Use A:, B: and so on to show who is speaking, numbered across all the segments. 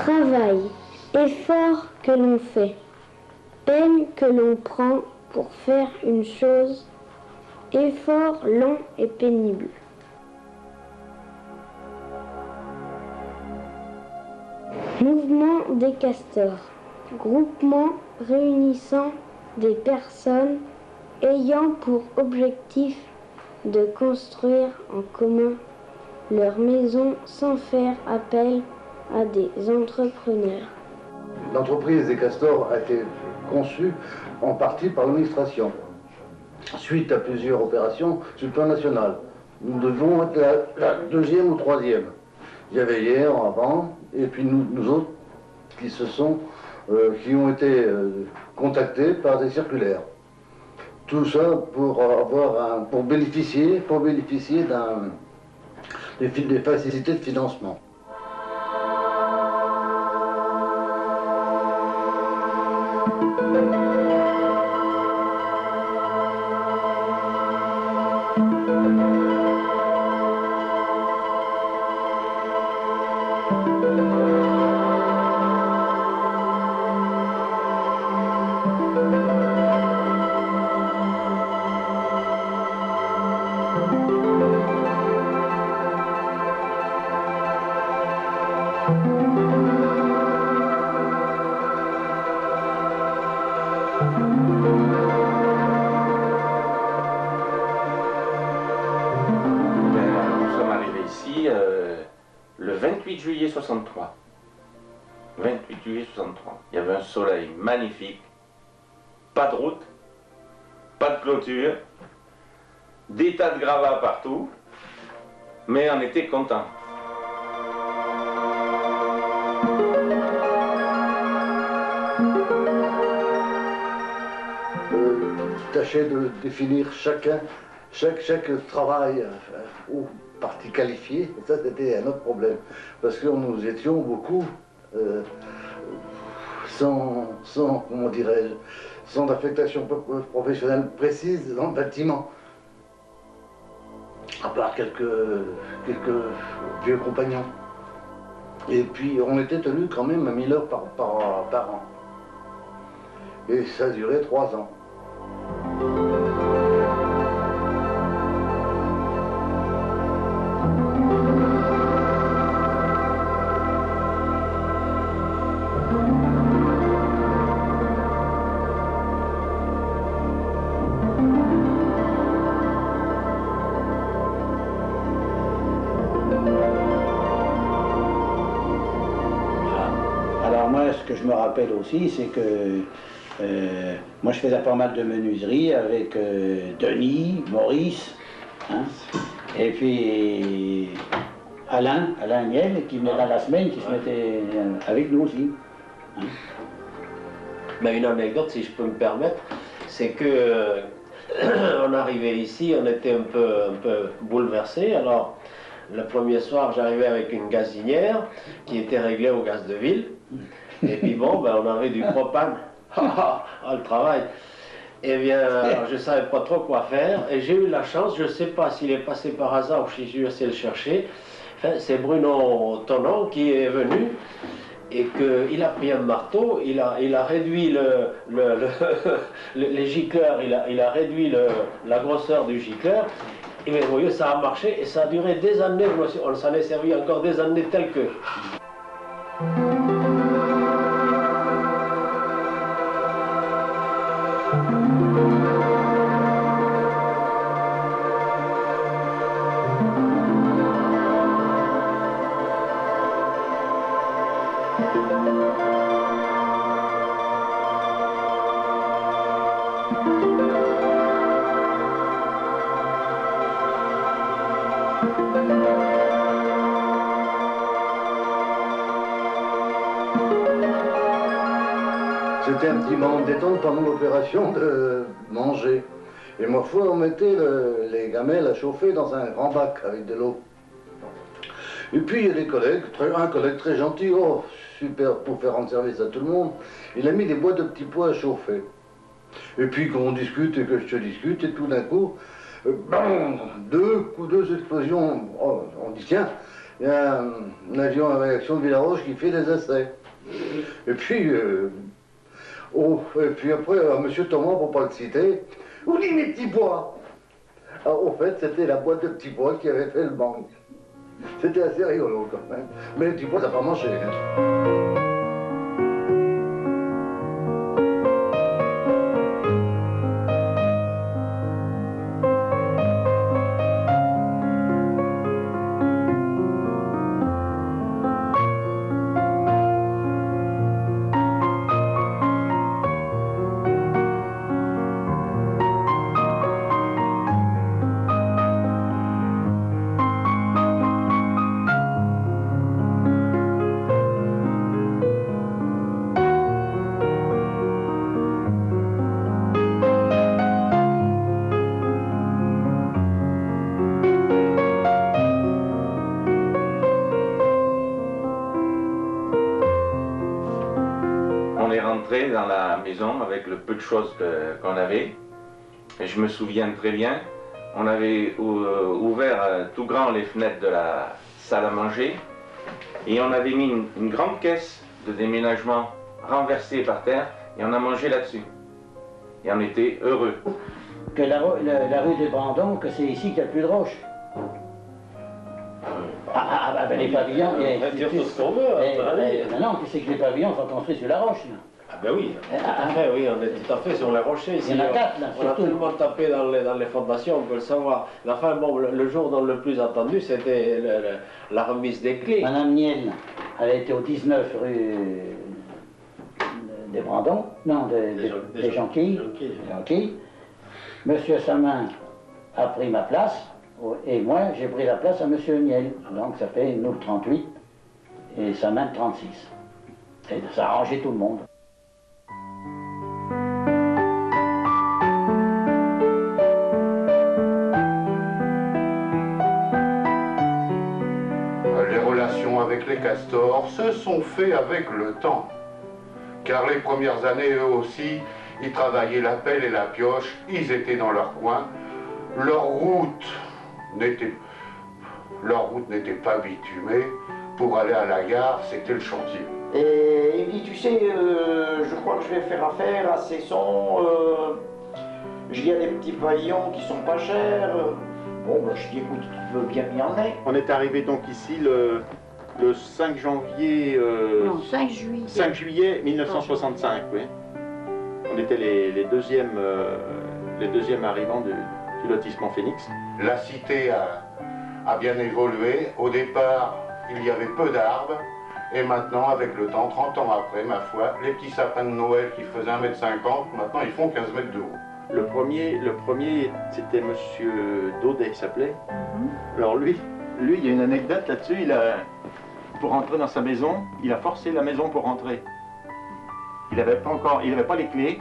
A: Travail, effort que l'on fait, peine que l'on prend pour faire une chose, effort long et pénible. Mouvement des castors, groupement réunissant des personnes ayant pour objectif de construire en commun leur maison sans faire appel à des entrepreneurs.
B: L'entreprise des castors a été conçue en partie par l'administration, suite à plusieurs opérations sur le plan national. Nous devons être la deuxième ou troisième. Il y avait hier, avant, et puis nous autres qui ont été contactés par des circulaires. Tout ça pour bénéficier des facilités de financement.
C: Le 28 juillet 63. 28 juillet 63. Il y avait un soleil magnifique, pas de route, pas de clôture, des tas de gravats partout, mais on était contents.
B: Tâcher de définir chaque travail ou partie qualifiée, et ça c'était un autre problème, parce que nous étions beaucoup comment dirais-je, sans affectation professionnelle précise dans le bâtiment, à part quelques vieux compagnons. Et puis on était tenu quand même à 1000 heures par an. Et ça a duré 3 ans.
D: Alors moi, ce que je me rappelle aussi, c'est que moi je faisais pas mal de menuiserie avec Denis, Maurice, hein, et puis Alain Niel, qui venait dans la semaine, qui se mettait avec nous aussi. Hein.
E: Mais une anecdote, si je peux me permettre, c'est que on arrivait ici, on était un peu bouleversés. Alors, le premier soir, j'arrivais avec une gazinière qui était réglée au gaz de ville. Et puis bon, ben, on avait du propane. Le travail. Eh bien, alors, je ne savais pas trop quoi faire. Et j'ai eu la chance, je ne sais pas s'il est passé par hasard ou si j'ai essayé de le chercher. Enfin, c'est Bruno Tonon qui est venu et qu'il a pris un marteau, il a réduit les gicleurs, il a réduit la grosseur du gicleur. Et bien, vous voyez, ça a marché et ça a duré des années. On s'en est servi encore des années telles que.
B: C'était un petit moment de détente pendant l'opération de manger. Et ma foi, on mettait les gamelles à chauffer dans un grand bac avec de l'eau. Et puis il y a des collègues, un collègue très gentil, oh super, pour faire rendre service à tout le monde, il a mis des boîtes de petits pois à chauffer. Et puis quand on discute et que je te discute, et tout d'un coup, bam, deux explosions, oh, on dit tiens, il y a un avion à réaction de Villaroche qui fait des essais. Et puis, après, M. Thomas, pour ne pas le citer, où dit mes petits pois? Alors, au fait, c'était la boîte de petits pois qui avait fait le bang. C'était assez rigolo quand même. Mais les petits pois, ça n'a pas marché. Hein.
C: Dans la maison avec le peu de choses qu'on avait. Et je me souviens très bien, on avait ouvert tout grand les fenêtres de la salle à manger et on avait mis une grande caisse de déménagement renversée par terre et on a mangé là-dessus. Et on était heureux.
D: Que la rue des Brandons, que c'est ici qu'il n'y a plus de roches. Ben les pavillons...
E: On va dire tout ce qu'on veut.
D: Non, tu sais que les pavillons sont construits sur la roche. Là.
E: Ah ben oui, tout à fait, oui, on est tout à fait sur les rochers ici.
D: Il y en a 4 là,
E: on a tellement tapé dans les fondations, on peut le savoir. Enfin bon, le jour dont le plus attendu, c'était la remise des clés.
D: Madame Niel, elle a été au 19 rue des Brandons, non, des Jonquilles. Monsieur Samin a pris ma place, et moi j'ai pris la place à Monsieur Niel. Donc ça fait nous 38 et Samin 36. Et ça a arrangé tout le monde.
F: Avec les castors se sont faits avec le temps. Car les premières années, eux aussi, ils travaillaient la pelle et la pioche, ils étaient dans leur coin. Leur route n'était pas bitumée. Pour aller à la gare, c'était le chantier.
G: Et il me dit, tu sais, je crois que je vais faire affaire à Cesson. Il y a des petits pavillons qui sont pas chers. Bon, ben, je dis, écoute, tu veux bien m'y emmener.
H: On est arrivé donc ici le 5 janvier...
I: non, 5 juillet.
H: 5 juillet 1965, oui. On était les deuxièmes arrivants du lotissement Phénix.
F: La cité a bien évolué. Au départ, il y avait peu d'arbres. Et maintenant, avec le temps, 30 ans après, ma foi, les petits sapins de Noël qui faisaient 1,50 m, maintenant ils font 15 mètres de haut.
H: Le premier c'était Monsieur Daudet, il s'appelait. Alors lui, il y a une anecdote là-dessus. Pour rentrer dans sa maison, il a forcé la maison pour rentrer. Il n'avait pas les clés,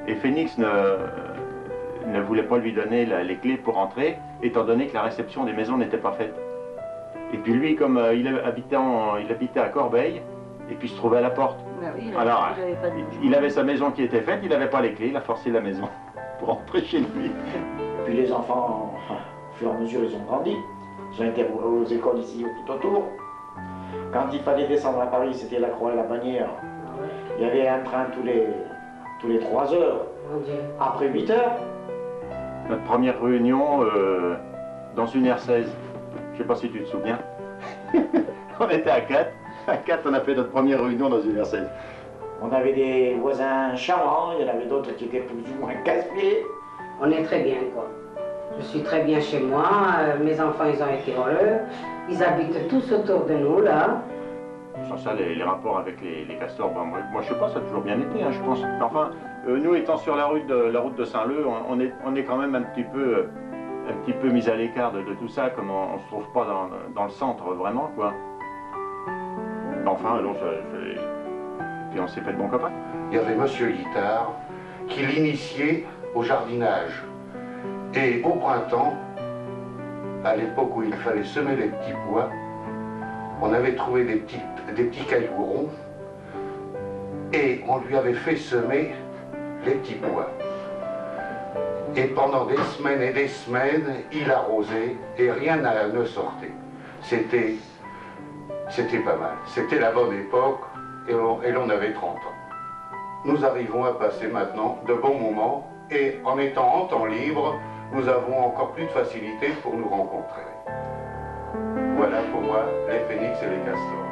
H: et Phénix ne voulait pas lui donner les clés pour rentrer, étant donné que la réception des maisons n'était pas faite. Et puis lui, comme il habitait à Corbeil, et puis se trouvait à la porte.
I: Bah oui,
H: alors, il avait sa maison qui était faite, il n'avait pas les clés, il a forcé la maison pour rentrer chez lui.
G: Et puis les enfants, au fur et à mesure, ils ont grandi. Ils ont été aux écoles ici tout autour. Quand il fallait descendre à Paris, c'était la Croix et la Bannière. Il y avait un train tous les 3 heures, après 8 heures.
H: Notre première réunion dans une R16, je ne sais pas si tu te souviens. On était à 4. À 4, on a fait notre première réunion dans une R16.
G: On avait des voisins charmants, il y en avait d'autres qui étaient plus ou moins casse-pieds.
J: On est très bien, quoi. Je suis très bien chez moi, mes enfants, ils ont été heureux. Ils habitent tous autour de nous, là.
H: Sur ça, les rapports avec les castors, ben, moi je sais pas, ça a toujours bien été, hein, je pense. Enfin, nous étant sur la route de Saint-Leu, on est quand même un petit peu mis à l'écart de tout ça, comme on se trouve pas dans le centre vraiment, quoi. Enfin, alors, puis on s'est fait de bons copains.
F: Il y avait Monsieur Guitard qui l'initiait au jardinage. Et au printemps, à l'époque où il fallait semer les petits pois, on avait trouvé des petits cailloux ronds et on lui avait fait semer les petits pois. Et pendant des semaines et des semaines, il arrosait et rien ne sortait. C'était C'était pas mal. C'était la bonne époque et l'on avait 30 ans. Nous arrivons à passer maintenant de bons moments et en étant en temps libre, nous avons encore plus de facilité pour nous rencontrer. Voilà pour moi les phénix et les castors.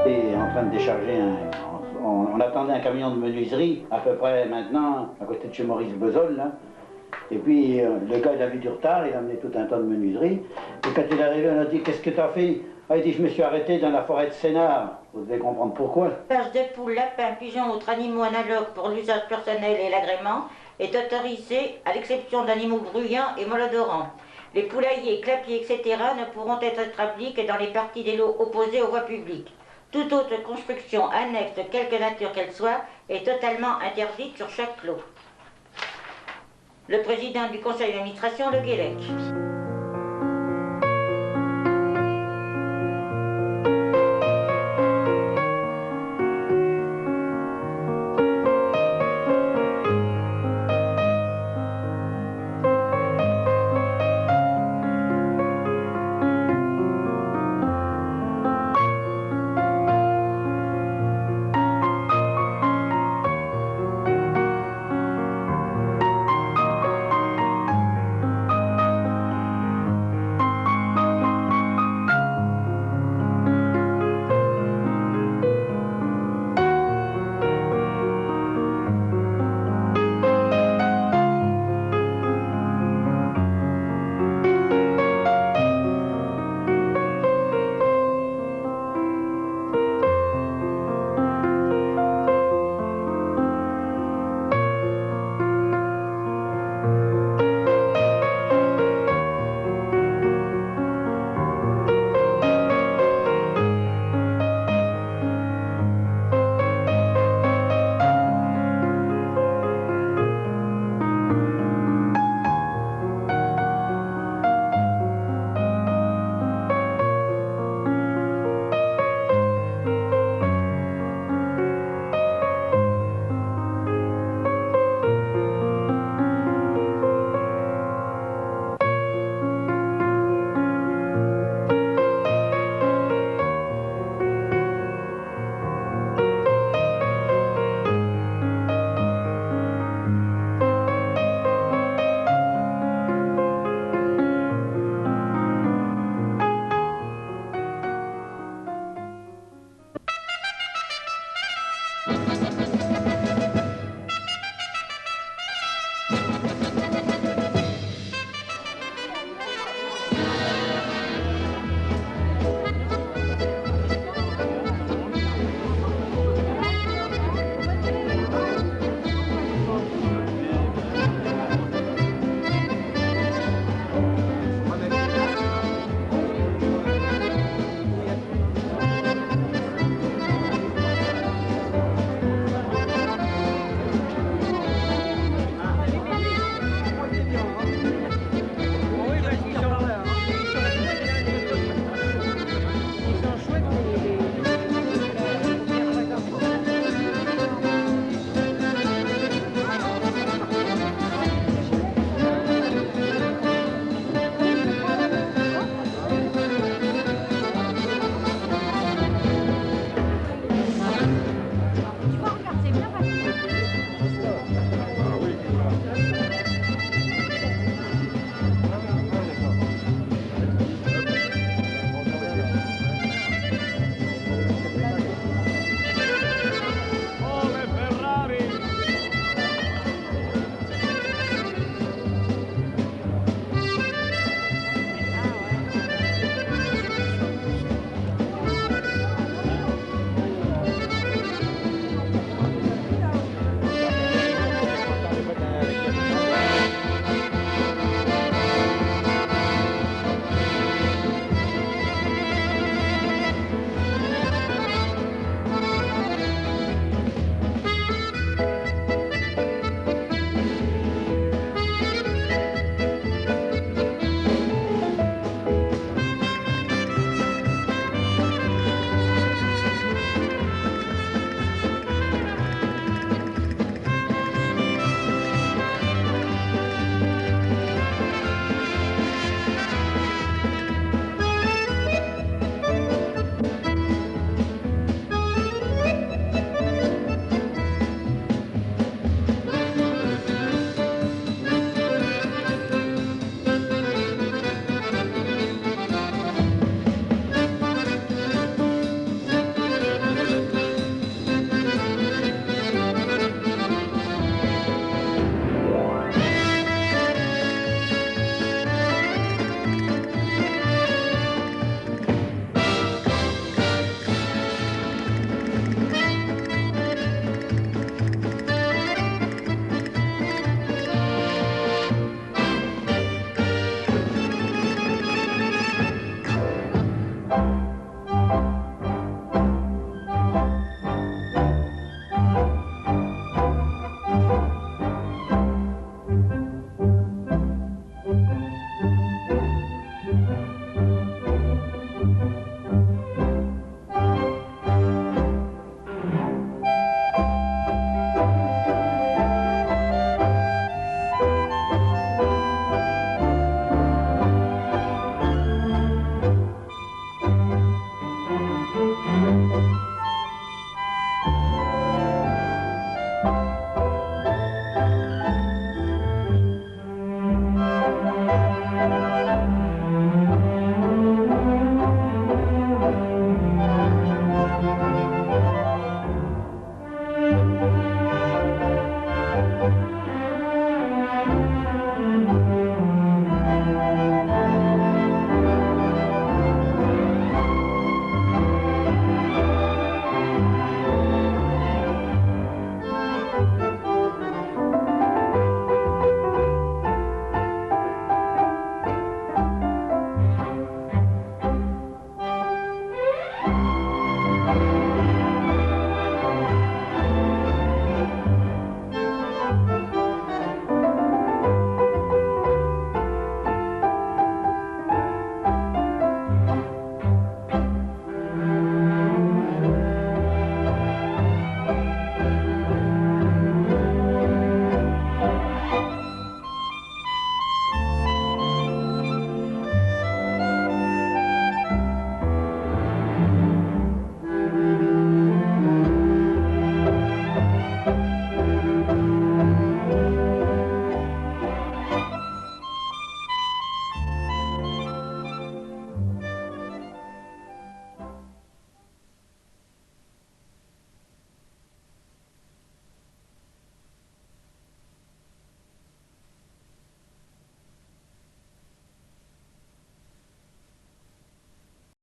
D: Et en train de décharger on attendait un camion de menuiserie, à peu près maintenant, à côté de chez Maurice Bezol, là. Et puis le gars, il avait du retard, il a amené tout un tas de menuiserie. Et quand il est arrivé, on a dit, qu'est-ce que tu as fait? Ah, il dit, je me suis arrêté dans la forêt de Sénart. Vous devez comprendre pourquoi.
I: L'élevage de poules, lapins, pigeons, autres animaux analogues pour l'usage personnel et l'agrément est autorisé à l'exception d'animaux bruyants et malodorants. Les poulaillers, clapiers, etc. ne pourront être établis que dans les parties des lots opposés aux voies publiques. Toute autre construction annexe de quelque nature qu'elle soit est totalement interdite sur chaque lot. Le président du conseil d'administration, Le Guélec.